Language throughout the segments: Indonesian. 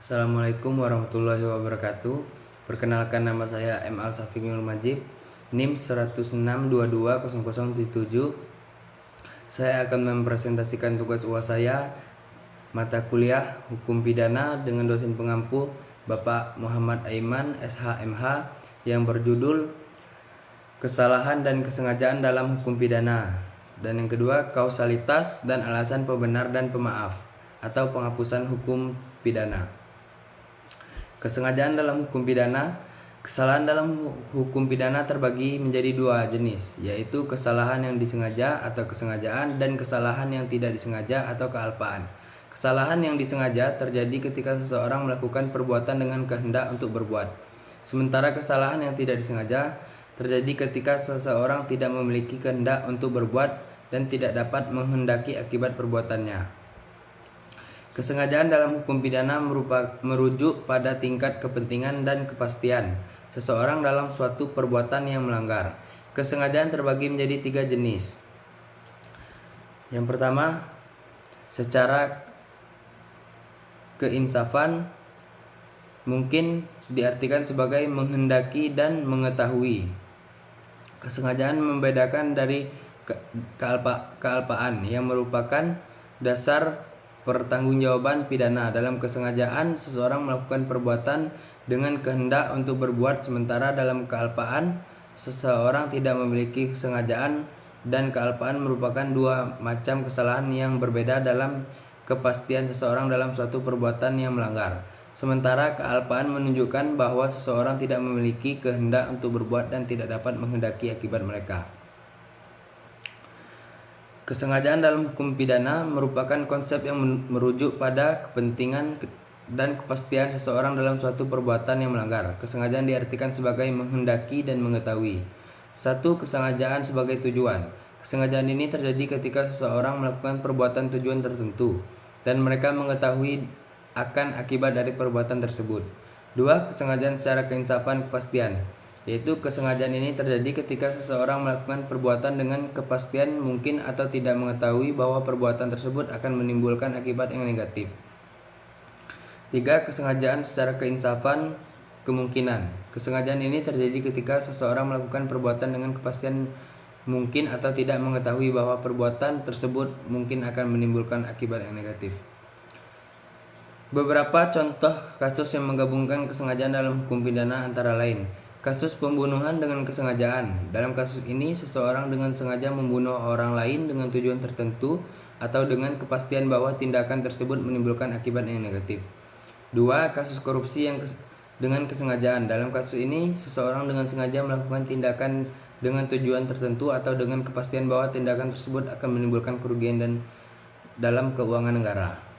Assalamualaikum warahmatullahi wabarakatuh. Perkenalkan, nama saya M. Al Safiqul Majid, NIM 106220077. Saya akan mempresentasikan tugas UAS saya, mata kuliah Hukum Pidana, dengan dosen pengampu Bapak Muhammad Aiman, SHMH, yang berjudul Kesalahan dan Kesengajaan dalam Hukum Pidana. Dan yang kedua, kausalitas dan alasan pembenar dan pemaaf atau penghapusan hukum pidana. Kesengajaan dalam hukum pidana. Kesalahan dalam hukum pidana terbagi menjadi dua jenis, yaitu kesalahan yang disengaja atau kesengajaan dan kesalahan yang tidak disengaja atau kealpaan. Kesalahan yang disengaja terjadi ketika seseorang melakukan perbuatan dengan kehendak untuk berbuat. Sementara kesalahan yang tidak disengaja terjadi ketika seseorang tidak memiliki kehendak untuk berbuat dan tidak dapat menghendaki akibat perbuatannya. Kesengajaan dalam hukum pidana merujuk pada tingkat kepentingan dan kepastian seseorang dalam suatu perbuatan yang melanggar. Kesengajaan terbagi menjadi tiga jenis. Yang pertama, secara keinsafan mungkin diartikan sebagai menghendaki dan mengetahui. Kesengajaan membedakan dari kealpaan yang merupakan dasar pertanggungjawaban pidana. Dalam kesengajaan, seseorang melakukan perbuatan dengan kehendak untuk berbuat, sementara dalam kealpaan, seseorang tidak memiliki kesengajaan, dan kealpaan merupakan dua macam kesalahan yang berbeda dalam kepastian seseorang dalam suatu perbuatan yang melanggar. Sementara kealpaan menunjukkan bahwa seseorang tidak memiliki kehendak untuk berbuat dan tidak dapat menghendaki akibat mereka. Kesengajaan dalam hukum pidana merupakan konsep yang merujuk pada kepentingan dan kepastian seseorang dalam suatu perbuatan yang melanggar. Kesengajaan diartikan sebagai menghendaki dan mengetahui. Satu, kesengajaan sebagai tujuan. Kesengajaan ini terjadi ketika seseorang melakukan perbuatan tujuan tertentu dan mereka mengetahui akan akibat dari perbuatan tersebut. Dua, kesengajaan secara keinsafan kepastian, yaitu kesengajaan ini terjadi ketika seseorang melakukan perbuatan dengan kepastian mungkin atau tidak mengetahui bahwa perbuatan tersebut akan menimbulkan akibat yang negatif. Tiga, kesengajaan secara keinsafan kemungkinan. Kesengajaan ini terjadi ketika seseorang melakukan perbuatan dengan kepastian mungkin atau tidak mengetahui bahwa perbuatan tersebut mungkin akan menimbulkan akibat yang negatif. Beberapa contoh kasus yang menggabungkan kesengajaan dalam hukum pidana antara lain: kasus pembunuhan dengan kesengajaan. Dalam kasus ini, seseorang dengan sengaja membunuh orang lain dengan tujuan tertentu atau dengan kepastian bahwa tindakan tersebut menimbulkan akibat yang negatif. Dua, kasus korupsi yang dengan kesengajaan. Dalam kasus ini, seseorang dengan sengaja melakukan tindakan dengan tujuan tertentu atau dengan kepastian bahwa tindakan tersebut akan menimbulkan kerugian dalam keuangan negara.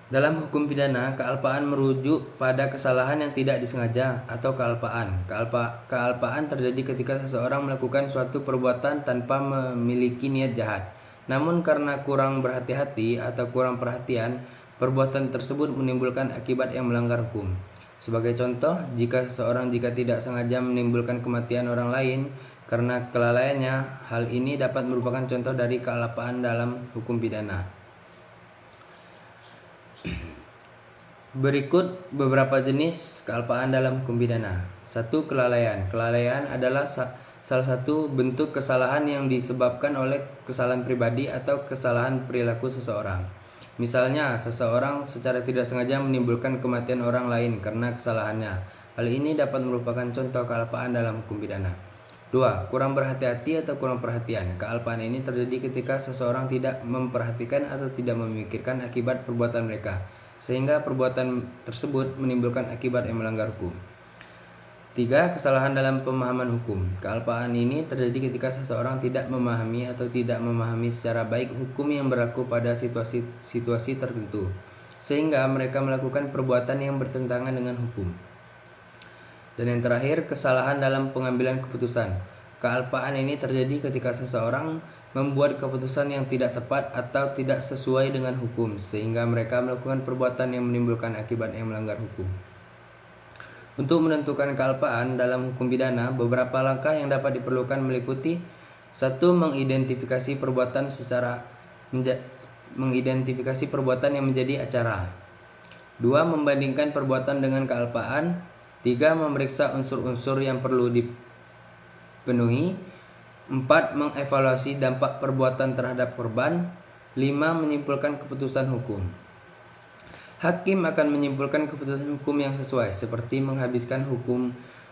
Dalam hukum pidana, kealpaan merujuk pada kesalahan yang tidak disengaja atau kealpaan. Kealpaan terjadi ketika seseorang melakukan suatu perbuatan tanpa memiliki niat jahat. Namun karena kurang berhati-hati atau kurang perhatian, perbuatan tersebut menimbulkan akibat yang melanggar hukum. Sebagai contoh, jika seseorang tidak sengaja menimbulkan kematian orang lain karena kelalaiannya, hal ini dapat merupakan contoh dari kealpaan dalam hukum pidana. Berikut beberapa jenis kealpaan dalam hukum pidana. 1. Kelalaian. Kelalaian adalah salah satu bentuk kesalahan yang disebabkan oleh kesalahan pribadi atau kesalahan perilaku seseorang. Misalnya, seseorang secara tidak sengaja menimbulkan kematian orang lain karena kesalahannya. Hal ini dapat merupakan contoh kealpaan dalam hukum pidana. 2. Kurang berhati-hati atau kurang perhatian. Kealpaan ini terjadi ketika seseorang tidak memperhatikan atau tidak memikirkan akibat perbuatan mereka, sehingga perbuatan tersebut menimbulkan akibat yang melanggar hukum. 3. Kesalahan dalam pemahaman hukum. Kealpaan ini terjadi ketika seseorang tidak memahami atau tidak memahami secara baik hukum yang berlaku pada situasi tertentu, sehingga mereka melakukan perbuatan yang bertentangan dengan hukum. Dan yang terakhir, kesalahan dalam pengambilan keputusan. Kealpaan ini terjadi ketika seseorang membuat keputusan yang tidak tepat atau tidak sesuai dengan hukum, sehingga mereka melakukan perbuatan yang menimbulkan akibat yang melanggar hukum. Untuk menentukan kealpaan dalam hukum pidana, beberapa langkah yang dapat diperlukan meliputi: 1. Mengidentifikasi perbuatan yang menjadi acara. 2. Membandingkan perbuatan dengan kealpaan. 3. Memeriksa unsur-unsur yang perlu dipenuhi. 4. Mengevaluasi dampak perbuatan terhadap korban. 5. Menyimpulkan keputusan hukum. Hakim akan menyimpulkan keputusan hukum yang sesuai, seperti menghabiskan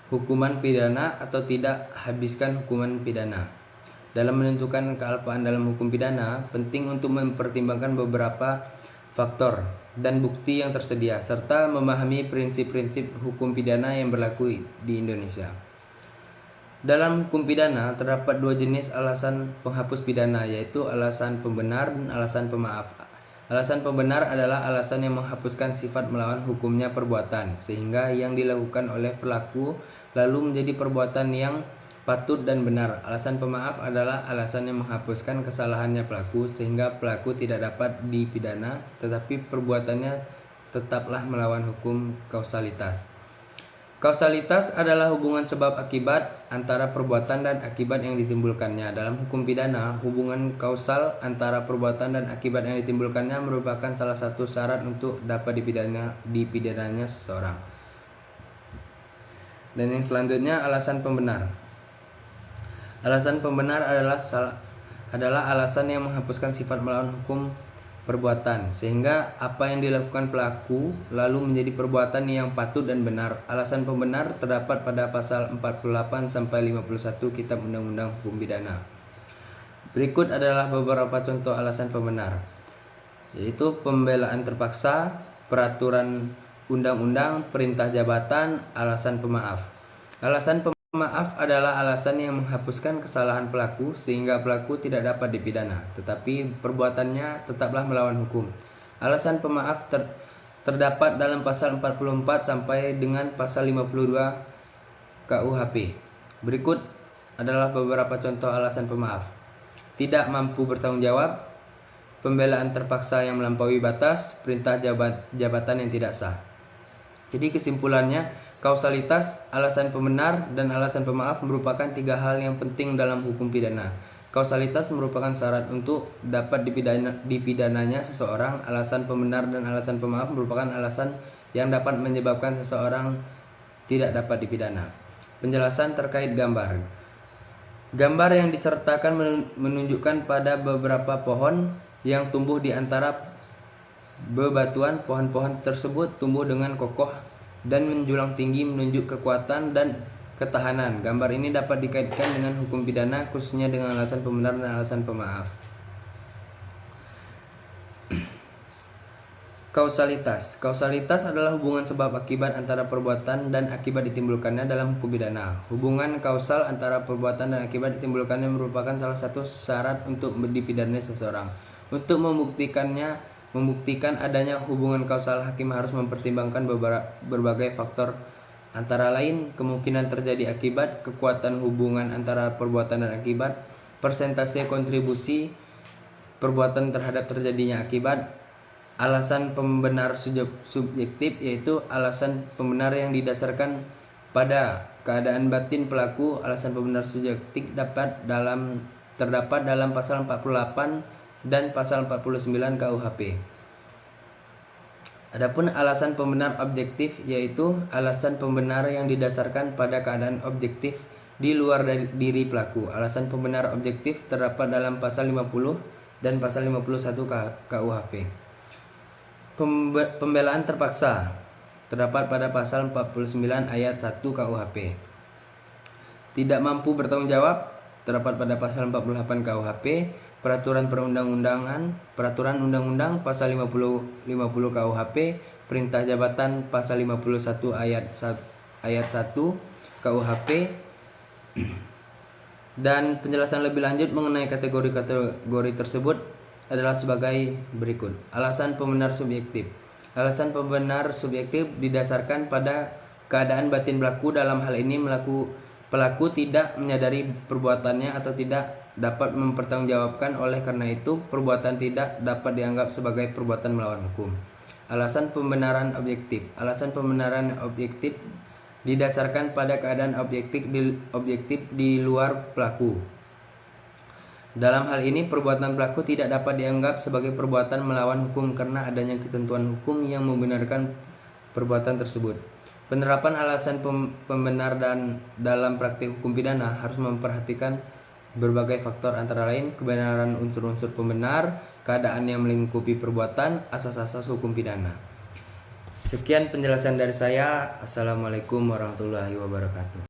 hukuman pidana atau tidak habiskan hukuman pidana. Dalam menentukan kealpaan dalam hukum pidana, penting untuk mempertimbangkan beberapa faktor dan bukti yang tersedia, serta memahami prinsip-prinsip hukum pidana yang berlaku di Indonesia. Dalam hukum pidana terdapat dua jenis alasan penghapus pidana, yaitu alasan pembenar dan alasan pemaaf. Alasan pembenar adalah alasan yang menghapuskan sifat melawan hukumnya perbuatan, sehingga yang dilakukan oleh pelaku lalu menjadi perbuatan yang patut dan benar. Alasan pemaaf adalah alasan yang menghapuskan kesalahannya pelaku, sehingga pelaku tidak dapat dipidana, tetapi perbuatannya tetaplah melawan hukum kausalitas. Kausalitas adalah hubungan sebab akibat antara perbuatan dan akibat yang ditimbulkannya. Dalam hukum pidana, hubungan kausal antara perbuatan dan akibat yang ditimbulkannya merupakan salah satu syarat untuk dapat dipidananya seseorang. Dan yang selanjutnya, alasan pembenar. Alasan pembenar adalah alasan yang menghapuskan sifat melawan hukum perbuatan, sehingga apa yang dilakukan pelaku lalu menjadi perbuatan yang patut dan benar. Alasan pembenar terdapat pada pasal 48 sampai 51 Kitab Undang-Undang Hukum Pidana. Berikut adalah beberapa contoh alasan pembenar, yaitu pembelaan terpaksa, peraturan undang-undang, perintah jabatan, alasan pemaaf. Alasan pemaaf adalah alasan yang menghapuskan kesalahan pelaku sehingga pelaku tidak dapat dipidana, tetapi perbuatannya tetaplah melawan hukum. Alasan pemaaf terdapat dalam pasal 44 sampai dengan pasal 52 KUHP. Berikut adalah beberapa contoh alasan pemaaf. Tidak mampu bertanggung jawab, pembelaan terpaksa yang melampaui batas, perintah jabatan yang tidak sah. Jadi kesimpulannya, kausalitas, alasan pembenar, dan alasan pemaaf merupakan tiga hal yang penting dalam hukum pidana. Kausalitas merupakan syarat untuk dapat dipidananya seseorang. Alasan pembenar dan alasan pemaaf merupakan alasan yang dapat menyebabkan seseorang tidak dapat dipidana. Penjelasan terkait gambar. Gambar yang disertakan menunjukkan pada beberapa pohon yang tumbuh di antara bebatuan. Pohon-pohon tersebut tumbuh dengan kokoh dan menjulang tinggi, menunjuk kekuatan dan ketahanan. Gambar ini dapat dikaitkan dengan hukum pidana, khususnya dengan alasan pembenar dan alasan pemaaf. Kausalitas. Kausalitas adalah hubungan sebab akibat antara perbuatan dan akibat ditimbulkannya dalam hukum pidana. Hubungan kausal antara perbuatan dan akibat ditimbulkannya merupakan salah satu syarat untuk dipidana seseorang. Untuk membuktikan adanya hubungan kausal, hakim harus mempertimbangkan berbagai faktor, antara lain kemungkinan terjadi akibat, kekuatan hubungan antara perbuatan dan akibat, persentase kontribusi perbuatan terhadap terjadinya akibat, alasan pembenar subjektif, yaitu alasan pembenar yang didasarkan pada keadaan batin pelaku. Alasan pembenar subjektif terdapat dalam pasal 48 dan pasal 49 KUHP. Adapun alasan pembenar objektif, yaitu alasan pembenar yang didasarkan pada keadaan objektif di luar dari diri pelaku. Alasan pembenar objektif terdapat dalam pasal 50 dan pasal 51 KUHP. Pembelaan terpaksa terdapat pada pasal 49 ayat 1 KUHP. Tidak mampu bertanggung jawab terdapat pada pasal 48 KUHP. Peraturan undang-undang pasal 50 KUHP, perintah jabatan pasal 51 ayat 1 KUHP. Dan penjelasan lebih lanjut mengenai kategori tersebut adalah sebagai berikut. Alasan pembenar subjektif. Alasan pembenar subjektif didasarkan pada keadaan batin pelaku. Dalam hal ini pelaku tidak menyadari perbuatannya atau tidak dapat mempertanggungjawabkan, oleh karena itu perbuatan tidak dapat dianggap sebagai perbuatan melawan hukum. Alasan pembenaran objektif. Alasan pembenaran objektif didasarkan pada keadaan objektif di luar pelaku. Dalam hal ini, perbuatan pelaku tidak dapat dianggap sebagai perbuatan melawan hukum karena adanya ketentuan hukum yang membenarkan perbuatan tersebut. Penerapan alasan pembenar dan dalam praktik hukum pidana harus memperhatikan berbagai faktor, antara lain kebenaran unsur-unsur pembenar, keadaan yang melingkupi perbuatan, asas-asas hukum pidana. Sekian penjelasan dari saya. Assalamualaikum warahmatullahi wabarakatuh.